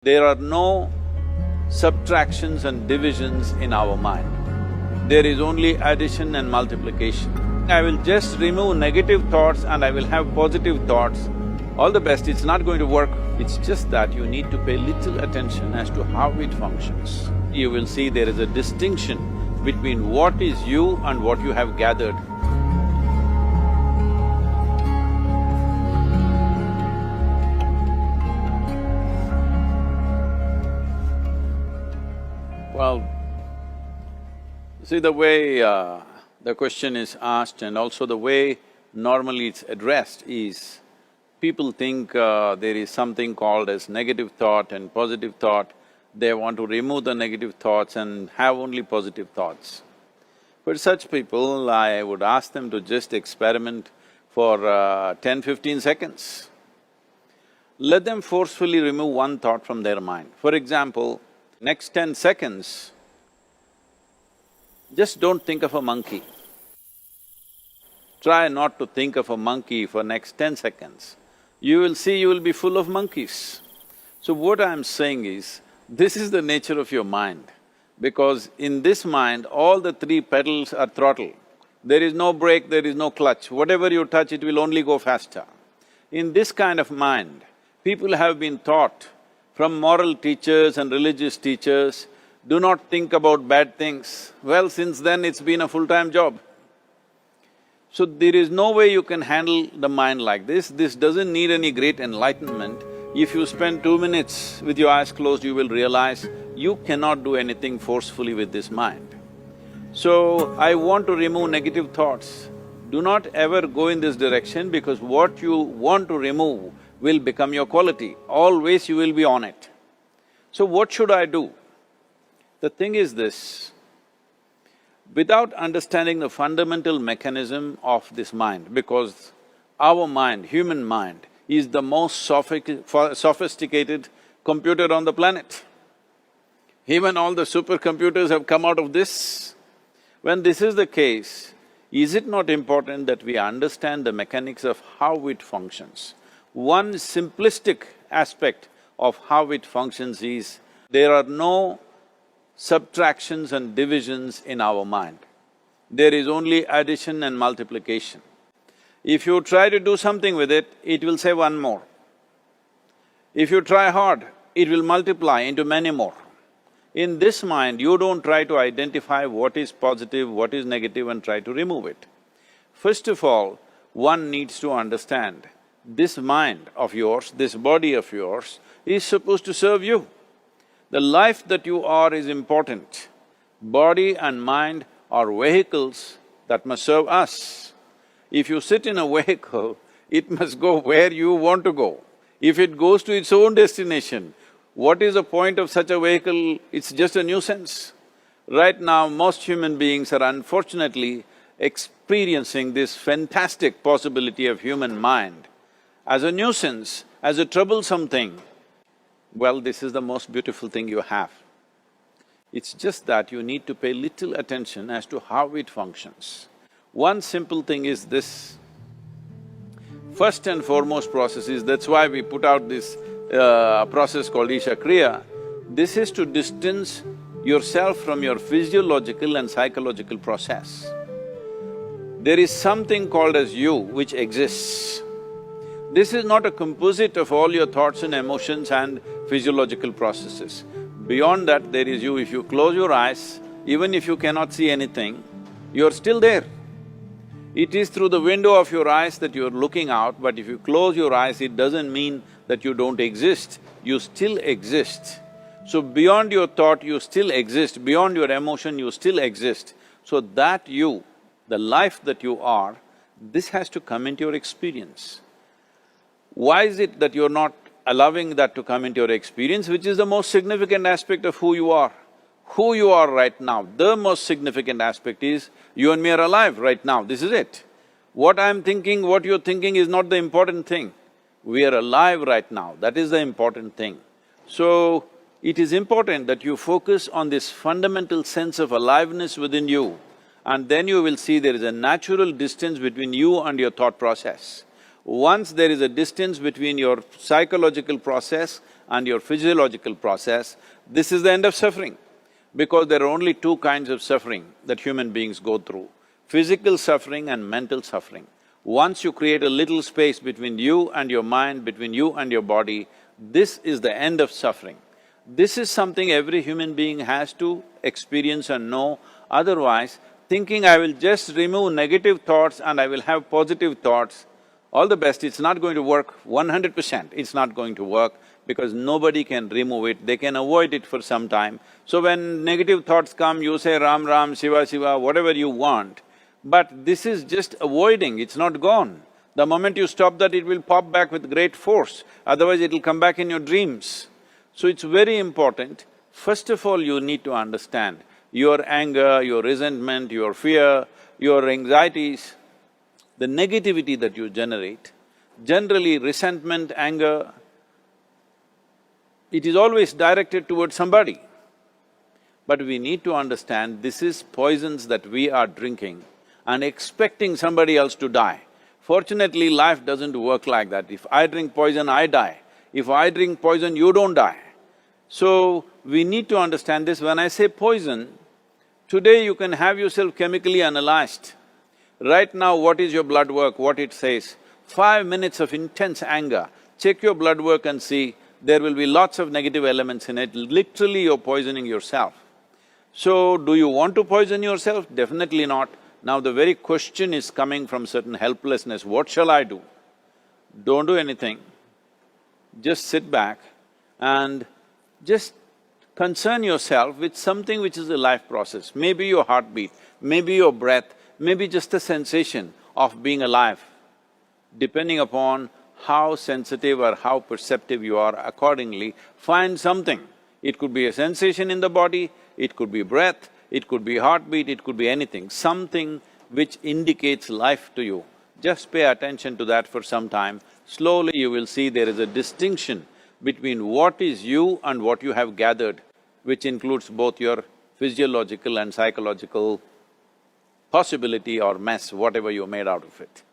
There are no subtractions and divisions in our mind. There is only addition and multiplication. I will just remove negative thoughts and I will have positive thoughts. All the best, it's not going to work. It's just that you need to pay little attention as to how it functions. You will see there is a distinction between what is you and what you have gathered. Well, see the way the question is asked and also the way normally it's addressed is, people think there is something called as negative thought and positive thought. They want to remove the negative thoughts and have only positive thoughts. For such people, I would ask them to just experiment for 10-15 seconds. Let them forcefully remove one thought from their mind. For example, next 10 seconds, just don't think of a monkey. Try not to think of a monkey for next 10 seconds. You will see you will be full of monkeys. So what I'm saying is, this is the nature of your mind, because in this mind, all the three pedals are throttle. There is no brake, there is no clutch. Whatever you touch, it will only go faster. In this kind of mind, people have been taught from moral teachers and religious teachers, do not think about bad things. Well, since then it's been a full-time job. So there is no way you can handle the mind like this. This doesn't need any great enlightenment. If you spend 2 minutes with your eyes closed, you will realize you cannot do anything forcefully with this mind. So, I want to remove negative thoughts. Do not ever go in this direction, because what you want to remove will become your quality. Always you will be on it. So what should I do? The thing is this, without understanding the fundamental mechanism of this mind, because our mind, human mind, is the most sophisticated computer on the planet. Even all the supercomputers have come out of this. When this is the case, is it not important that we understand the mechanics of how it functions? One simplistic aspect of how it functions is, there are no subtractions and divisions in our mind. There is only addition and multiplication. If you try to do something with it, it will say one more. If you try hard, it will multiply into many more. In this mind, you don't try to identify what is positive, what is negative and try to remove it. First of all, one needs to understand, this mind of yours, this body of yours is supposed to serve you. The life that you are is important. Body and mind are vehicles that must serve us. If you sit in a vehicle, it must go where you want to go. If it goes to its own destination, what is the point of such a vehicle? It's just a nuisance. Right now, most human beings are unfortunately experiencing this fantastic possibility of human mind as a nuisance, as a troublesome thing. Well, this is the most beautiful thing you have. It's just that you need to pay little attention as to how it functions. One simple thing is this. First and foremost process is, that's why we put out this process called Isha Kriya. This is to distance yourself from your physiological and psychological process. There is something called as you which exists. This is not a composite of all your thoughts and emotions and physiological processes. Beyond that, there is you. If you close your eyes, even if you cannot see anything, you're still there. It is through the window of your eyes that you're looking out, but if you close your eyes, it doesn't mean that you don't exist, you still exist. So beyond your thought, you still exist, beyond your emotion, you still exist. So that you, the life that you are, this has to come into your experience. Why is it that you're not allowing that to come into your experience, which is the most significant aspect of who you are? Who you are right now, the most significant aspect is, you and me are alive right now, this is it. What I'm thinking, what you're thinking is not the important thing. We are alive right now, that is the important thing. So, it is important that you focus on this fundamental sense of aliveness within you, and then you will see there is a natural distance between you and your thought process. Once there is a distance between your psychological process and your physiological process, this is the end of suffering. Because there are only two kinds of suffering that human beings go through, physical suffering and mental suffering. Once you create a little space between you and your mind, between you and your body, this is the end of suffering. This is something every human being has to experience and know, otherwise thinking I will just remove negative thoughts and I will have positive thoughts, all the best, it's not going to work 100%, it's not going to work because nobody can remove it, they can avoid it for some time. So when negative thoughts come, you say Ram Ram, Shiva Shiva, whatever you want, but this is just avoiding, it's not gone. The moment you stop that, it will pop back with great force, otherwise it'll come back in your dreams. So it's very important, first of all you need to understand your anger, your resentment, your fear, your anxieties, the negativity that you generate. Generally resentment, anger, it is always directed towards somebody. But we need to understand this is poisons that we are drinking and expecting somebody else to die. Fortunately, life doesn't work like that. If I drink poison, I die. If I drink poison, you don't die. So, we need to understand this. When I say poison, today you can have yourself chemically analyzed. Right now, what is your blood work, what it says? 5 minutes of intense anger, check your blood work and see, there will be lots of negative elements in it, literally you're poisoning yourself. So, do you want to poison yourself? Definitely not. Now the very question is coming from certain helplessness, what shall I do? Don't do anything, just sit back and just concern yourself with something which is a life process. Maybe your heartbeat, maybe your breath, maybe just a sensation of being alive. Depending upon how sensitive or how perceptive you are, accordingly find something. It could be a sensation in the body, it could be breath, it could be heartbeat, it could be anything, something which indicates life to you. Just pay attention to that for some time. Slowly you will see there is a distinction between what is you and what you have gathered, which includes both your physiological and psychological possibility or mess, whatever you made out of it.